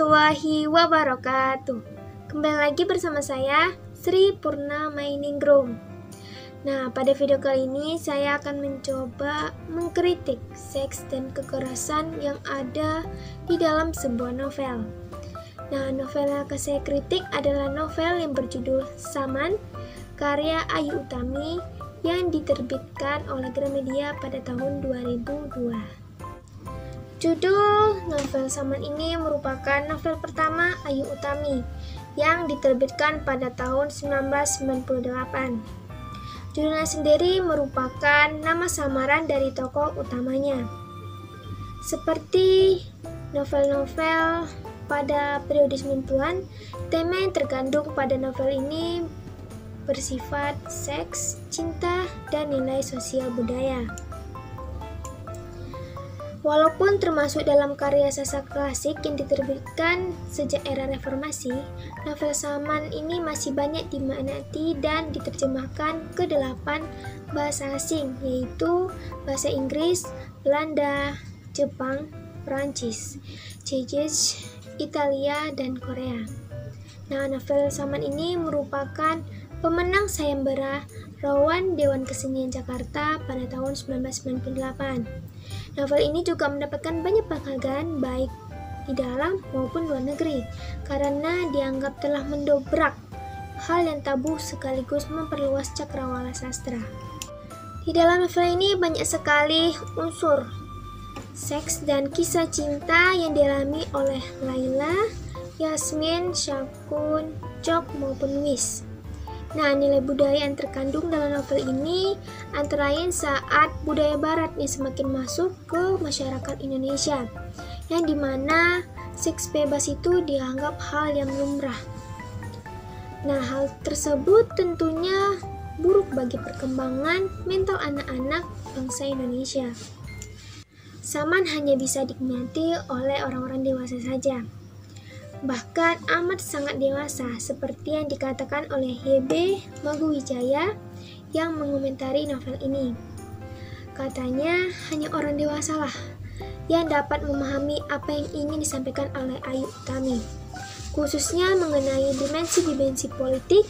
warahmatullahi wabarakatuh. Kembali lagi bersama saya, Sri Purna Mainingrum. Nah, pada video kali ini saya akan mencoba mengkritik seks dan kekerasan yang ada di dalam sebuah novel. Nah, novel yang akan saya kritik adalah novel yang berjudul Saman, karya Ayu Utami yang diterbitkan oleh Gramedia pada tahun 2002. Judul novel Saman ini merupakan novel pertama Ayu Utami yang diterbitkan pada tahun 1998. Judulnya sendiri merupakan nama samaran dari tokoh utamanya. Seperti novel-novel pada periode 90-an, tema yang terkandung pada novel ini bersifat seks, cinta, dan nilai sosial budaya. Walaupun termasuk dalam karya sastra klasik yang diterbitkan sejak era reformasi, novel Saman ini masih banyak diminati dan diterjemahkan ke 8 bahasa asing, yaitu bahasa Inggris, Belanda, Jepang, Prancis, Czech, Italia, dan Korea. Nah, novel Saman ini merupakan pemenang sayembara Rawan Dewan Kesenian Jakarta pada tahun 1998. Novel ini juga mendapatkan banyak penghargaan baik di dalam maupun luar negeri karena dianggap telah mendobrak hal yang tabu sekaligus memperluas cakrawala sastra. Di dalam novel ini banyak sekali unsur seks dan kisah cinta yang dialami oleh Laila, Yasmin, Syakun, Jok maupun Wis. Nah, nilai budaya yang terkandung dalam novel ini antara lain saat budaya barat yang semakin masuk ke masyarakat Indonesia, yang dimana seks bebas itu dianggap hal yang lumrah. Nah, hal tersebut tentunya buruk bagi perkembangan mental anak-anak bangsa Indonesia. Saman hanya bisa dinikmati oleh orang-orang dewasa saja, bahkan amat sangat dewasa, seperti yang dikatakan oleh YB Maguwijaya yang mengomentari novel ini. Katanya hanya orang dewasa lah yang dapat memahami apa yang ingin disampaikan oleh Ayu Utami, khususnya mengenai dimensi-dimensi politik,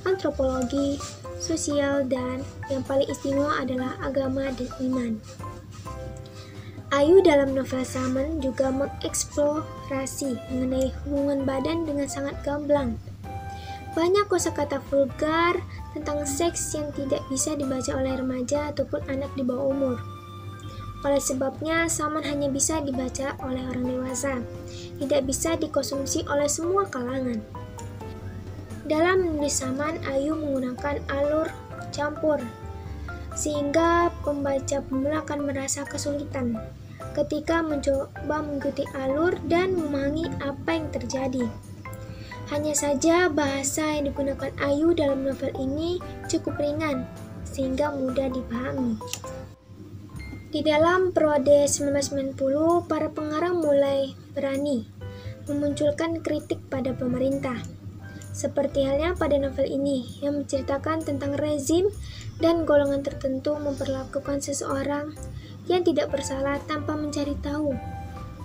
antropologi, sosial, dan yang paling istimewa adalah agama dan iman. Ayu dalam novel Saman juga mengeksplorasi mengenai hubungan badan dengan sangat gamblang. Banyak kosakata vulgar tentang seks yang tidak bisa dibaca oleh remaja ataupun anak di bawah umur. Oleh sebabnya, Saman hanya bisa dibaca oleh orang dewasa, tidak bisa dikonsumsi oleh semua kalangan. Dalam menulis Saman, Ayu menggunakan alur campur, sehingga pembaca pemula akan merasa kesulitan ketika mencoba mengikuti alur dan memahami apa yang terjadi. Hanya saja bahasa yang digunakan Ayu dalam novel ini cukup ringan, sehingga mudah dipahami. Di dalam periode 1990, para pengarang mulai berani memunculkan kritik pada pemerintah. Seperti halnya pada novel ini yang menceritakan tentang rezim dan golongan tertentu memperlakukan seseorang yang tidak bersalah tanpa mencari tahu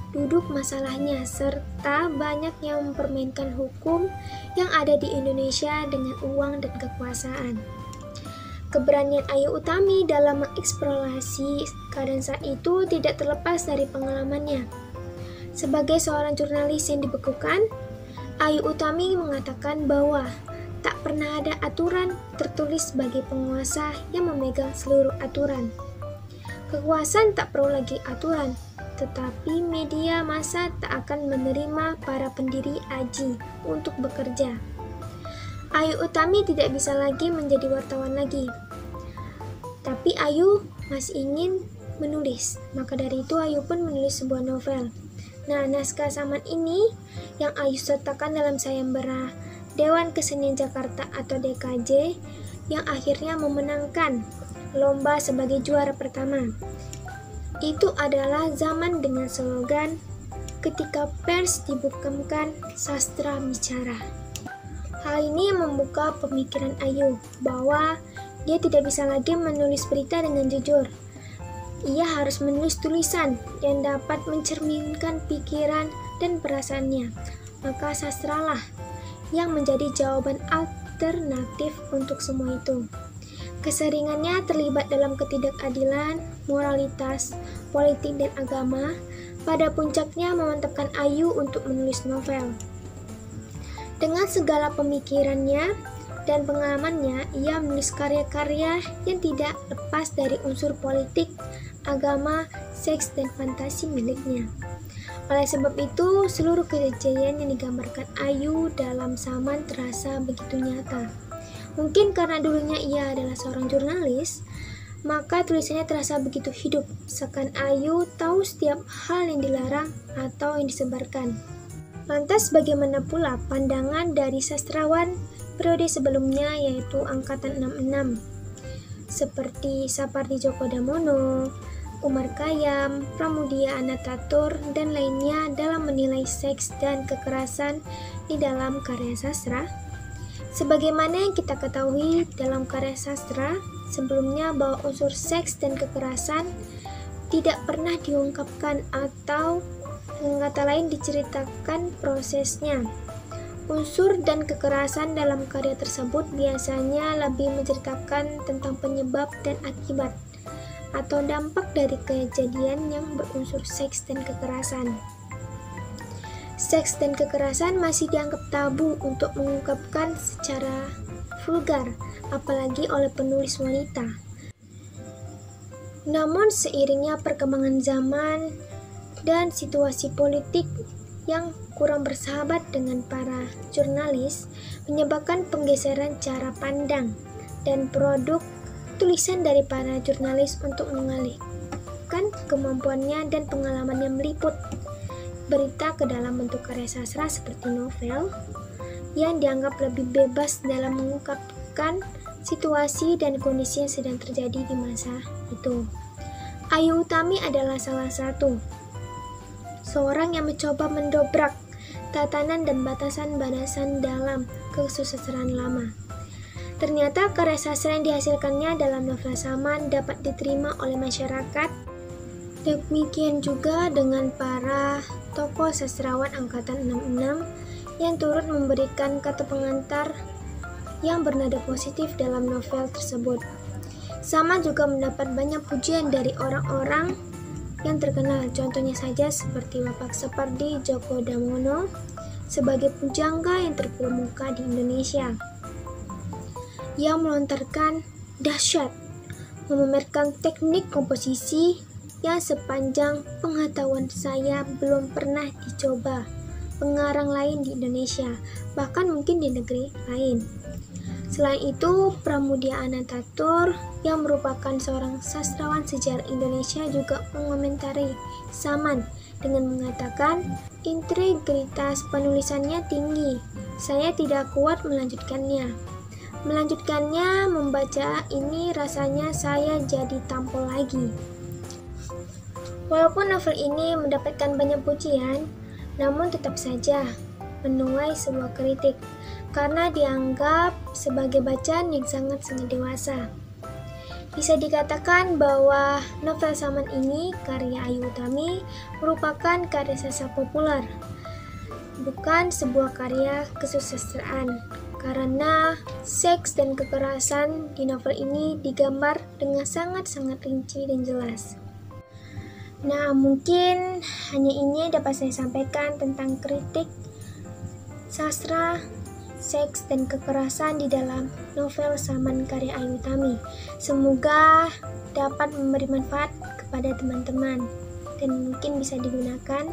duduk masalahnya, serta banyak yang mempermainkan hukum yang ada di Indonesia dengan uang dan kekuasaan. Keberanian Ayu Utami dalam mengeksplorasi keadaan saat itu tidak terlepas dari pengalamannya. Sebagai seorang jurnalis yang dibekukan, Ayu Utami mengatakan bahwa tak pernah ada aturan tertulis bagi penguasa yang memegang seluruh aturan. Kekuasaan tak perlu lagi aturan, tetapi media massa tak akan menerima para pendiri AJI untuk bekerja. Ayu Utami tidak bisa lagi menjadi wartawan lagi, tapi Ayu masih ingin menulis. Maka dari itu Ayu pun menulis sebuah novel. Nah, naskah Saman ini yang Ayu sertakan dalam sayembara Dewan Kesenian Jakarta atau DKJ yang akhirnya memenangkan lomba sebagai juara pertama. Itu adalah Zaman dengan slogan "Ketika pers dibukamkan, sastra bicara". Hal ini membuka pemikiran Ayu bahwa dia tidak bisa lagi menulis berita dengan jujur. Ia harus menulis tulisan yang dapat mencerminkan pikiran dan perasaannya, maka sastralah yang menjadi jawaban alternatif untuk semua itu. Keseringannya terlibat dalam ketidakadilan, moralitas, politik, dan agama. Pada puncaknya memantapkan Ayu untuk menulis novel. Dengan segala pemikirannya dan pengalamannya, ia menulis karya-karya yang tidak lepas dari unsur politik, agama, seks, dan fantasi miliknya. Oleh sebab itu, seluruh kejayaan yang digambarkan Ayu dalam Saman terasa begitu nyata. Mungkin karena dulunya ia adalah seorang jurnalis, maka tulisannya terasa begitu hidup, seakan Ayu tahu setiap hal yang dilarang atau yang disebarkan. Lantas bagaimana pula pandangan dari sastrawan periode sebelumnya, yaitu angkatan 66, seperti Sapardi Djoko Damono, Umar Khayyam, Pramudia Anantatur, dan lainnya dalam menilai seks dan kekerasan di dalam karya sastra? Sebagaimana yang kita ketahui dalam karya sastra sebelumnya bahwa unsur seks dan kekerasan tidak pernah diungkapkan atau dengan kata lain diceritakan prosesnya. Unsur dan kekerasan dalam karya tersebut biasanya lebih menceritakan tentang penyebab dan akibat atau dampak dari kejadian yang berunsur seks dan kekerasan. Seks dan kekerasan masih dianggap tabu untuk mengungkapkan secara vulgar, apalagi oleh penulis wanita. Namun seiringnya perkembangan zaman dan situasi politik yang kurang bersahabat dengan para jurnalis menyebabkan penggeseran cara pandang dan produk tulisan dari para jurnalis untuk mengalihkan kemampuannya dan pengalamannya meliput berita ke dalam bentuk karya sastra seperti novel yang dianggap lebih bebas dalam mengungkapkan situasi dan kondisi yang sedang terjadi di masa itu. Ayu Utami adalah salah satu seorang yang mencoba mendobrak tatanan dan batasan-batasan dalam kesusastraan lama. Ternyata karya sastra yang dihasilkannya dalam novel Saman dapat diterima oleh masyarakat. Demikian juga dengan para tokoh sastrawan angkatan 66 yang turut memberikan kata pengantar yang bernada positif dalam novel tersebut. Saman juga mendapat banyak pujian dari orang-orang yang terkenal, contohnya saja seperti Bapak Sapardi Djoko Damono sebagai pujangga yang terkemuka di Indonesia, yang melontarkan dahsyat, memamerkan teknik komposisi yang sepanjang pengetahuan saya belum pernah dicoba pengarang lain di Indonesia, bahkan mungkin di negeri lain. Selain itu, Pramudia Anantatur yang merupakan seorang sastrawan sejarah Indonesia juga mengomentari Saman dengan mengatakan, integritas penulisannya tinggi, saya tidak kuat melanjutkannya. Melanjutkannya membaca ini rasanya saya jadi tampol lagi. Walaupun novel ini mendapatkan banyak pujian, namun tetap saja menuai sebuah kritik karena dianggap sebagai bacaan yang sangat-sangat dewasa. Bisa dikatakan bahwa novel Saman ini, karya Ayu Utami, merupakan karya sastra populer, bukan sebuah karya kesusastraan, karena seks dan kekerasan di novel ini digambar dengan sangat-sangat rinci dan jelas. Nah, mungkin hanya ini dapat saya sampaikan tentang kritik sastra, seks, dan kekerasan di dalam novel Saman karya Ayu Utami. Semoga dapat memberi manfaat kepada teman-teman dan mungkin bisa digunakan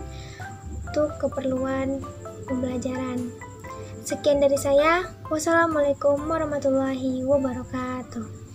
untuk keperluan pembelajaran. Sekian dari saya. Wassalamualaikum warahmatullahi wabarakatuh.